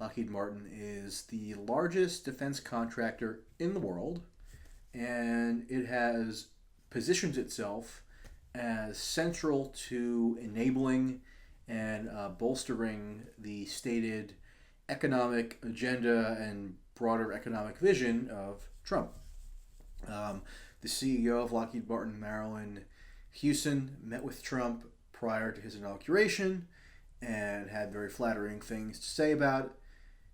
Lockheed Martin is the largest defense contractor in the world, and it has positioned itself as central to enabling and bolstering the stated economic agenda and broader economic vision of Trump. Um, the CEO of Lockheed Martin, Marilyn Houston, met with Trump prior to his inauguration and had very flattering things to say about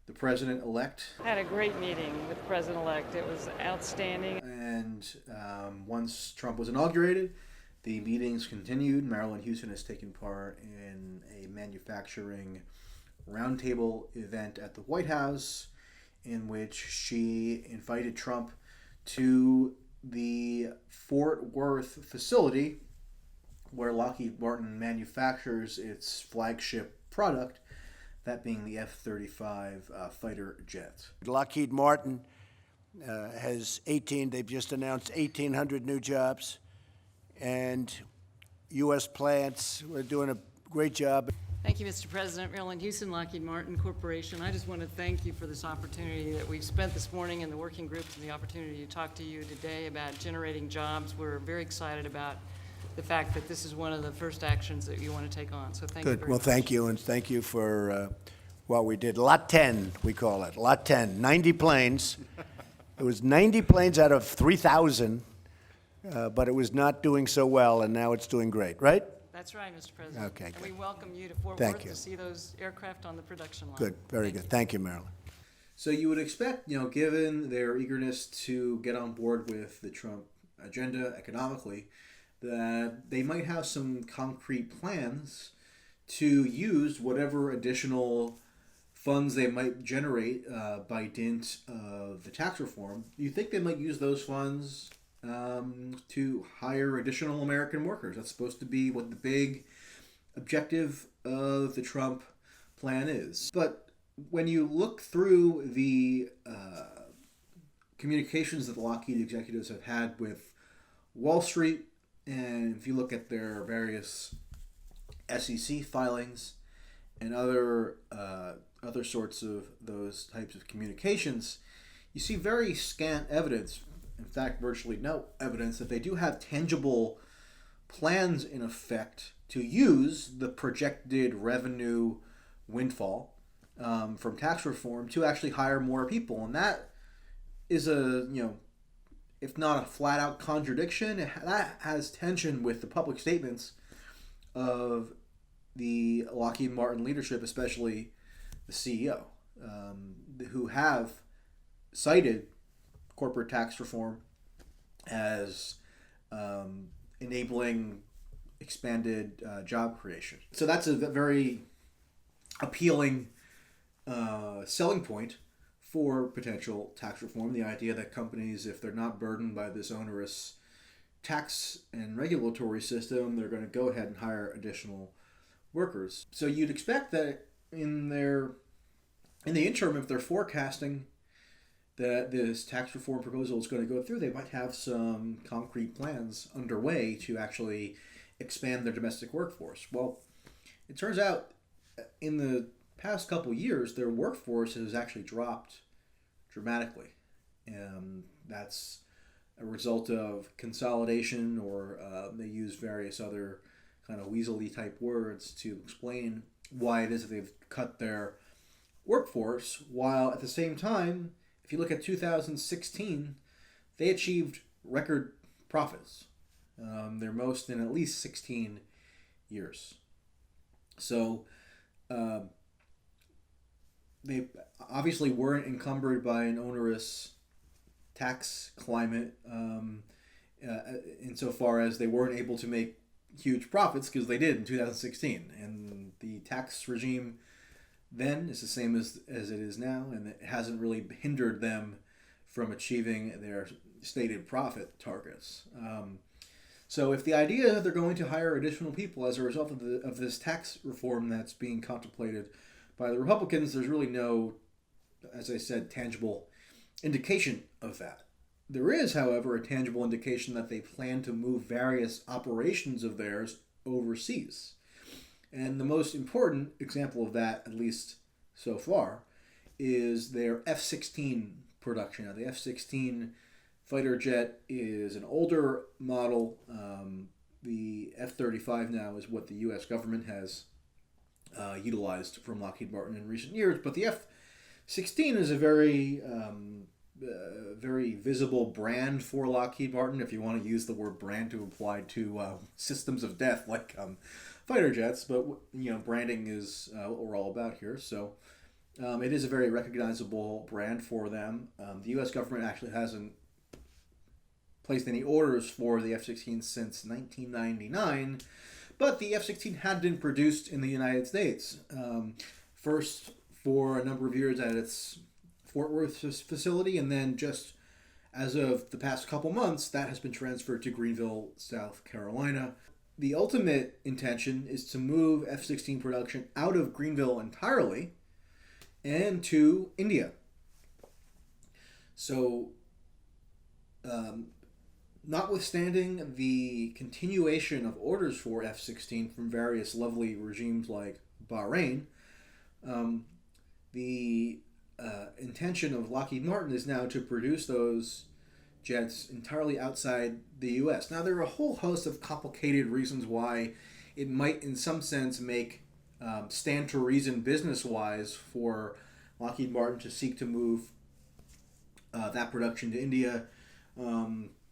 the president-elect. I had a great meeting with the president-elect. It was outstanding. And once Trump was inaugurated, the meetings continued. Marilyn Houston has taken part in a manufacturing roundtable event at the White House in which she invited Trump to the Fort Worth facility where Lockheed Martin manufactures its flagship product, that being the F-35 fighter jet. Lockheed Martin they've just announced 1,800 new jobs, and U.S. plants, we're doing a great job. Thank you, Mr. President. Marilyn Houston, Lockheed Martin Corporation. I just want to thank you for this opportunity that we've spent this morning in the working groups and the opportunity to talk to you today about generating jobs. We're very excited about the fact that this is one of the first actions that you want to take on. So thank you very much. Well, thank you, and thank you for what we did. Lot 10, we call it. Lot 10, 90 planes. It was 90 planes out of 3,000, but it was not doing so well, and now it's doing great, right? That's right, Mr. President. Okay, and good. we welcome you to Fort Thank Worth you. to see those aircraft on the production line. Good, very good. Thank you, Marilyn. So you would expect, given their eagerness to get on board with the Trump agenda economically, that they might have some concrete plans to use whatever additional funds they might generate by dint of the tax reform. You think they might use those funds to hire additional American workers? That's supposed to be what the big objective of the Trump plan is. But when you look through the communications that the Lockheed executives have had with Wall Street, and if you look at their various SEC filings and other sorts of those types of communications, you see very scant evidence, in fact, virtually no evidence, that they do have tangible plans in effect to use the projected revenue windfall from tax reform to actually hire more people. And that is if not a flat-out contradiction, that has tension with the public statements of the Lockheed Martin leadership, especially the CEO, who have cited corporate tax reform as enabling expanded job creation. So that's a very appealing selling point for potential tax reform, the idea that companies, if they're not burdened by this onerous tax and regulatory system, they're going to go ahead and hire additional workers. So you'd expect that in the interim, if they're forecasting that this tax reform proposal is going to go through, they might have some concrete plans underway to actually expand their domestic workforce. Well, it turns out in the past couple years, their workforce has actually dropped dramatically. That's a result of consolidation, or they use various other kind of weaselly type words to explain why it is that they've cut their workforce, while at the same time, if you look at 2016, they achieved record profits, their most in at least 16 years. So they obviously weren't encumbered by an onerous tax climate insofar as they weren't able to make huge profits, because they did in 2016. And the tax regime then is the same as it is now, and it hasn't really hindered them from achieving their stated profit targets. So if the idea that they're going to hire additional people as a result of this tax reform that's being contemplated by the Republicans, there's really no, as I said, tangible indication of that. There is, however, a tangible indication that they plan to move various operations of theirs overseas. And the most important example of that, at least so far, is their F-16 production. Now, the F-16 fighter jet is an older model. The F-35 now is what the U.S. government has utilized from Lockheed Martin in recent years, but the F-16 is a very visible brand for Lockheed Martin, if you want to use the word brand to apply to systems of death like fighter jets. But branding is what we're all about here. So it is a very recognizable brand for them. The U.S. government actually hasn't placed any orders for the F-16 since 1999, but the F-16 had been produced in the United States. First for a number of years at its Fort Worth facility, and then just as of the past couple months, that has been transferred to Greenville, South Carolina. The ultimate intention is to move F-16 production out of Greenville entirely and to India. So, notwithstanding the continuation of orders for F-16 from various lovely regimes like Bahrain, the intention of Lockheed Martin is now to produce those jets entirely outside the U.S. Now, there are a whole host of complicated reasons why it might, in some sense, make stand to reason business-wise for Lockheed Martin to seek to move that production to India.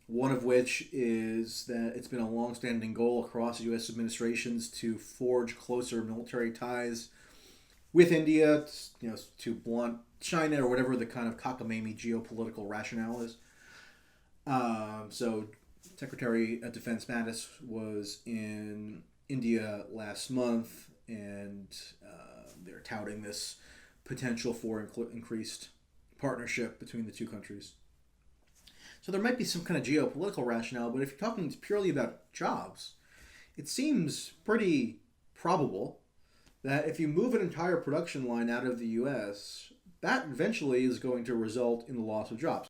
One of which is that it's been a long-standing goal across U.S. administrations to forge closer military ties with India, to blunt China or whatever the kind of cockamamie geopolitical rationale is. So Secretary of Defense Mattis was in India last month, and they're touting this potential for increased partnership between the two countries. So there might be some kind of geopolitical rationale, but if you're talking purely about jobs, it seems pretty probable that if you move an entire production line out of the U.S., that eventually is going to result in the loss of jobs.